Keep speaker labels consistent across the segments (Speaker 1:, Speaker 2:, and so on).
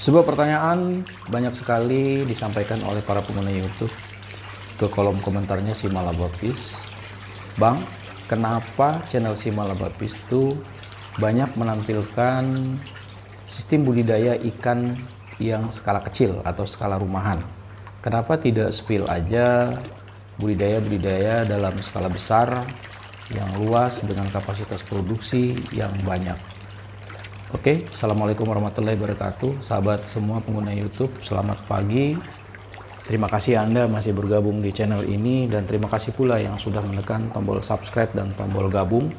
Speaker 1: Sebuah pertanyaan banyak sekali disampaikan oleh para pengguna YouTube ke kolom komentarnya si Malabapis. Bang, kenapa channel si Malabapis itu banyak menampilkan sistem budidaya ikan yang skala kecil atau skala rumahan? Kenapa tidak spill aja budidaya dalam skala besar yang luas dengan kapasitas produksi yang banyak? Oke, Assalamualaikum warahmatullahi wabarakatuh. Sahabat semua pengguna YouTube, selamat pagi. Terima kasih Anda masih bergabung di channel ini, dan terima kasih pula yang sudah menekan tombol subscribe dan tombol gabung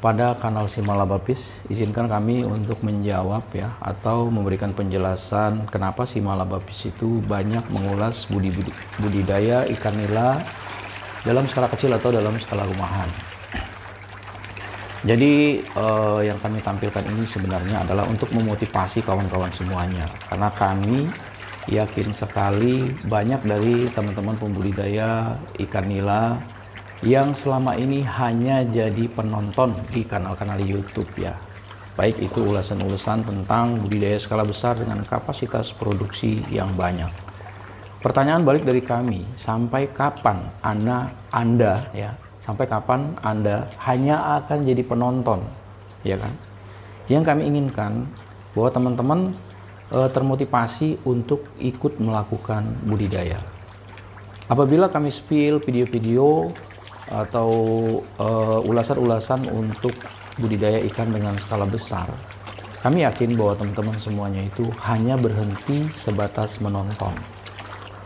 Speaker 1: pada kanal si Malabapis. Izinkan kami untuk menjawab ya, atau memberikan penjelasan kenapa si Malabapis itu banyak mengulas budidaya ikan nila dalam skala kecil atau dalam skala rumahan. Jadi yang kami tampilkan ini sebenarnya adalah untuk memotivasi kawan-kawan semuanya, karena kami yakin sekali banyak dari teman-teman pembudidaya ikan nila yang selama ini hanya jadi penonton di kanal-kanal YouTube ya, baik itu ulasan-ulasan tentang budidaya skala besar dengan kapasitas produksi yang banyak. Pertanyaan balik dari kami, sampai kapan Anda ya, sampai kapan Anda hanya akan jadi penonton, ya kan? Yang kami inginkan bahwa teman-teman termotivasi untuk ikut melakukan budidaya. Apabila kami spill video-video atau ulasan-ulasan untuk budidaya ikan dengan skala besar, kami yakin bahwa teman-teman semuanya itu hanya berhenti sebatas menonton,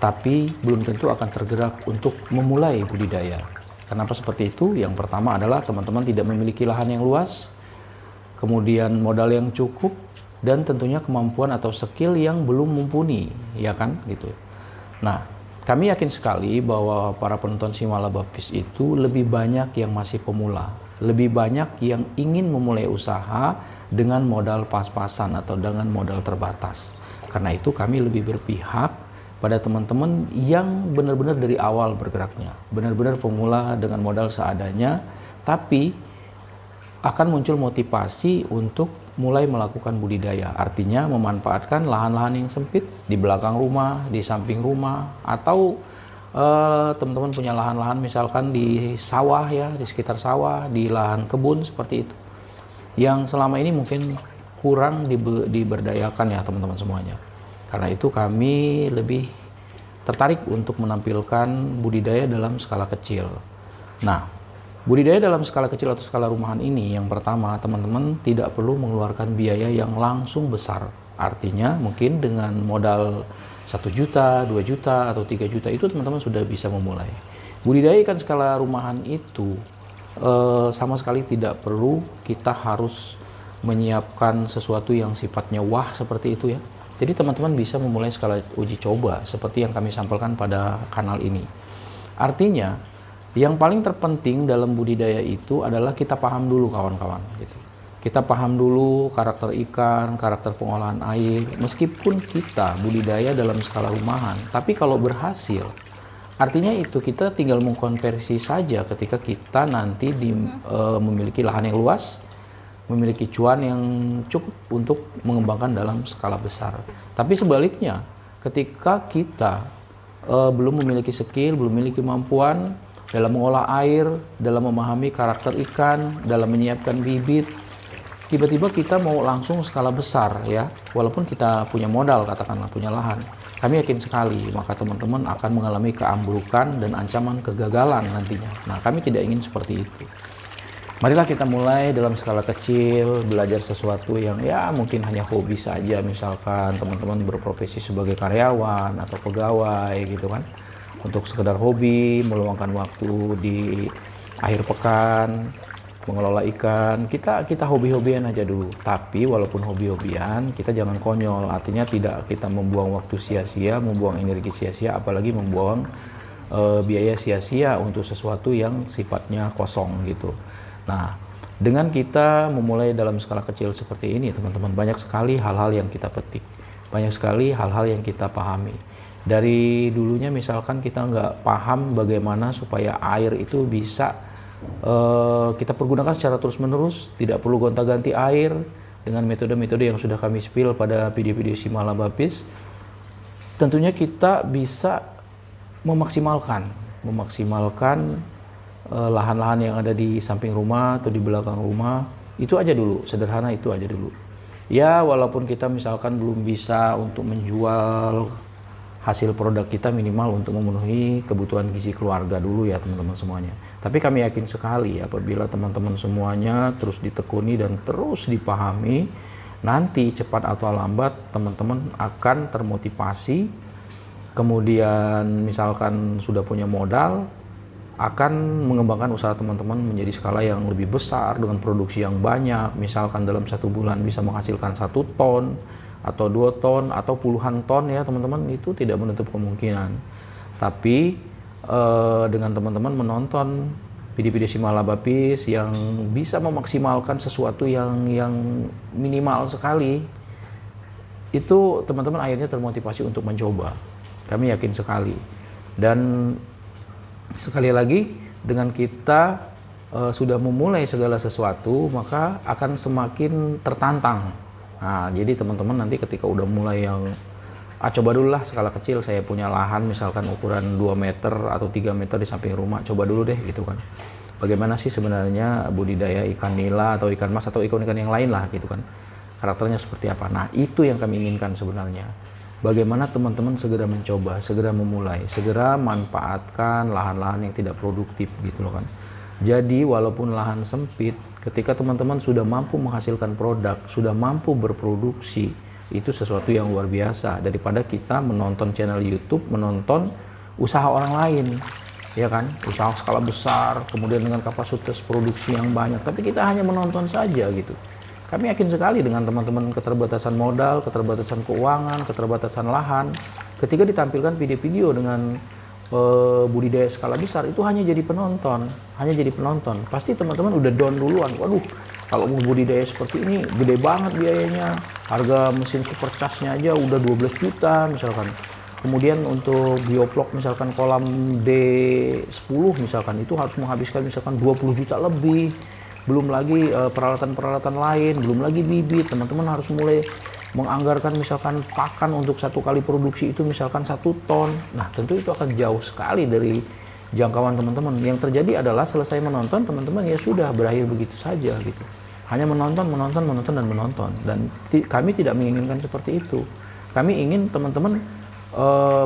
Speaker 1: tapi belum tentu akan tergerak untuk memulai budidaya. Kenapa seperti itu? Yang pertama adalah teman-teman tidak memiliki lahan yang luas, kemudian modal yang cukup, dan tentunya kemampuan atau skill yang belum mumpuni, ya kan gitu. Nah, kami yakin sekali bahwa para penonton si Malabapis itu lebih banyak yang masih pemula, lebih banyak yang ingin memulai usaha dengan modal pas-pasan atau dengan modal terbatas. Karena itu kami lebih berpihak pada teman-teman yang benar-benar dari awal bergeraknya, benar-benar pemula dengan modal seadanya, tapi akan muncul motivasi untuk mulai melakukan budidaya. Artinya memanfaatkan lahan-lahan yang sempit di belakang rumah, di samping rumah, atau teman-teman punya lahan-lahan misalkan di sawah ya, di sekitar sawah, di lahan kebun seperti itu, yang selama ini mungkin kurang diberdayakan ya teman-teman semuanya. Karena itu kami lebih tertarik untuk menampilkan budidaya dalam skala kecil. Nah, budidaya dalam skala kecil atau skala rumahan ini, yang pertama teman-teman tidak perlu mengeluarkan biaya yang langsung besar. Artinya mungkin dengan modal 1 juta, 2 juta, atau 3 juta itu teman-teman sudah bisa memulai. Budidaya ikan skala rumahan itu sama sekali tidak perlu kita harus menyiapkan sesuatu yang sifatnya wah seperti itu ya. Jadi teman-teman bisa memulai skala uji coba seperti yang kami sampaikan pada kanal ini. Artinya yang paling terpenting dalam budidaya itu adalah kita paham dulu kawan-kawan gitu. Kita paham dulu karakter ikan, karakter pengolahan air. Meskipun kita budidaya dalam skala rumahan, tapi kalau berhasil, artinya itu kita tinggal mengkonversi saja ketika kita nanti memiliki lahan yang luas, memiliki cuan yang cukup untuk mengembangkan dalam skala besar. Tapi sebaliknya, ketika kita belum memiliki skill, belum memiliki kemampuan dalam mengolah air, dalam memahami karakter ikan, dalam menyiapkan bibit, tiba-tiba kita mau langsung skala besar ya, walaupun kita punya modal, katakanlah punya lahan, kami yakin sekali maka teman-teman akan mengalami keambrukan dan ancaman kegagalan nantinya. Nah, kami tidak ingin seperti itu. Marilah kita mulai dalam skala kecil, belajar sesuatu yang ya mungkin hanya hobi saja, misalkan teman-teman berprofesi sebagai karyawan atau pegawai gitu kan, untuk sekedar hobi, meluangkan waktu di akhir pekan, mengelola ikan, kita hobi-hobian aja dulu. Tapi walaupun hobi-hobian, kita jangan konyol, artinya tidak kita membuang waktu sia-sia, membuang energi sia-sia, apalagi membuang biaya sia-sia untuk sesuatu yang sifatnya kosong gitu. Nah, dengan kita memulai dalam skala kecil seperti ini, teman-teman, banyak sekali hal-hal yang kita petik, banyak sekali hal-hal yang kita pahami. Dari dulunya misalkan kita nggak paham bagaimana supaya air itu bisa kita pergunakan secara terus-menerus, tidak perlu gonta-ganti air, dengan metode-metode yang sudah kami spill pada video-video Simalabapis, tentunya kita bisa memaksimalkan lahan-lahan yang ada di samping rumah atau di belakang rumah. Itu aja dulu, sederhana itu aja dulu. Ya, walaupun kita misalkan belum bisa untuk menjual hasil produk kita, minimal untuk memenuhi kebutuhan gizi keluarga dulu ya teman-teman semuanya. Tapi kami yakin sekali apabila teman-teman semuanya terus ditekuni dan terus dipahami, nanti cepat atau lambat teman-teman akan termotivasi. Kemudian misalkan sudah punya modal, akan mengembangkan usaha teman-teman menjadi skala yang lebih besar dengan produksi yang banyak. Misalkan dalam 1 bulan bisa menghasilkan 1 ton atau 2 ton atau puluhan ton ya teman-teman, itu tidak menutup kemungkinan. Tapi dengan teman-teman menonton video-video Simalabapis yang bisa memaksimalkan sesuatu yang minimal sekali, itu teman-teman akhirnya termotivasi untuk mencoba. Kami yakin sekali. Dan sekali lagi, dengan kita sudah memulai segala sesuatu, maka akan semakin tertantang. Nah, jadi teman-teman nanti ketika udah mulai yang coba dulu lah skala kecil, saya punya lahan misalkan ukuran 2 meter atau 3 meter di samping rumah, coba dulu deh gitu kan. Bagaimana sih sebenarnya budidaya ikan nila atau ikan mas atau ikan-ikan yang lain lah gitu kan. Karakternya seperti apa. Nah, itu yang kami inginkan sebenarnya. Bagaimana teman-teman segera mencoba, segera memulai, segera manfaatkan lahan-lahan yang tidak produktif gitu loh kan. Jadi walaupun lahan sempit, ketika teman-teman sudah mampu menghasilkan produk, sudah mampu berproduksi, itu sesuatu yang luar biasa daripada kita menonton channel YouTube, menonton usaha orang lain, ya kan, usaha skala besar, kemudian dengan kapasitas produksi yang banyak, tapi kita hanya menonton saja gitu. Kami yakin sekali dengan teman-teman keterbatasan modal, keterbatasan keuangan, keterbatasan lahan, ketika ditampilkan video-video dengan budidaya skala besar, itu hanya jadi penonton, pasti teman-teman udah down duluan. Waduh, kalau mau budidaya seperti ini gede banget biayanya, harga mesin supercharge-nya aja udah 12 juta misalkan. Kemudian untuk bioplok misalkan kolam D10 misalkan, itu harus menghabiskan misalkan 20 juta lebih. Belum lagi peralatan-peralatan lain, belum lagi bibit. Teman-teman harus mulai menganggarkan misalkan pakan untuk 1 kali produksi itu misalkan 1 ton. Nah, tentu itu akan jauh sekali dari jangkauan teman-teman. Yang terjadi adalah selesai menonton, teman-teman ya sudah berakhir begitu saja gitu. Hanya menonton. Dan kami tidak menginginkan seperti itu. Kami ingin teman-teman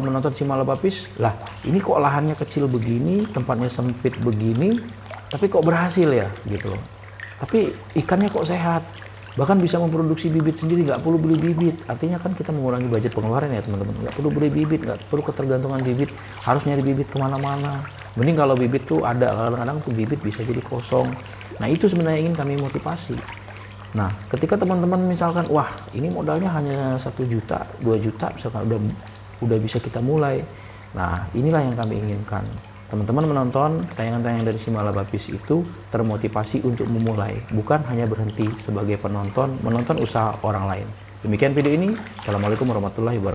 Speaker 1: menonton Simalabapis, lah ini kok lahannya kecil begini, tempatnya sempit begini, tapi kok berhasil ya gitu loh. Tapi ikannya kok sehat, bahkan bisa memproduksi bibit sendiri, nggak perlu beli bibit. Artinya kan kita mengurangi budget pengeluaran ya teman-teman. Nggak perlu beli bibit, nggak perlu ketergantungan bibit, harus nyari bibit kemana-mana. Mending kalau bibit tuh ada, kadang-kadang tuh bibit bisa jadi kosong. Nah, itu sebenarnya ingin kami motivasi. Nah, ketika teman-teman misalkan, wah ini modalnya hanya 1 juta, 2 juta misalkan, udah bisa kita mulai. Nah, inilah yang kami inginkan. Teman-teman menonton tayangan-tayangan dari Simalabapis itu termotivasi untuk memulai, bukan hanya berhenti sebagai penonton, menonton usaha orang lain. Demikian video ini. Assalamualaikum warahmatullahi wabarakatuh.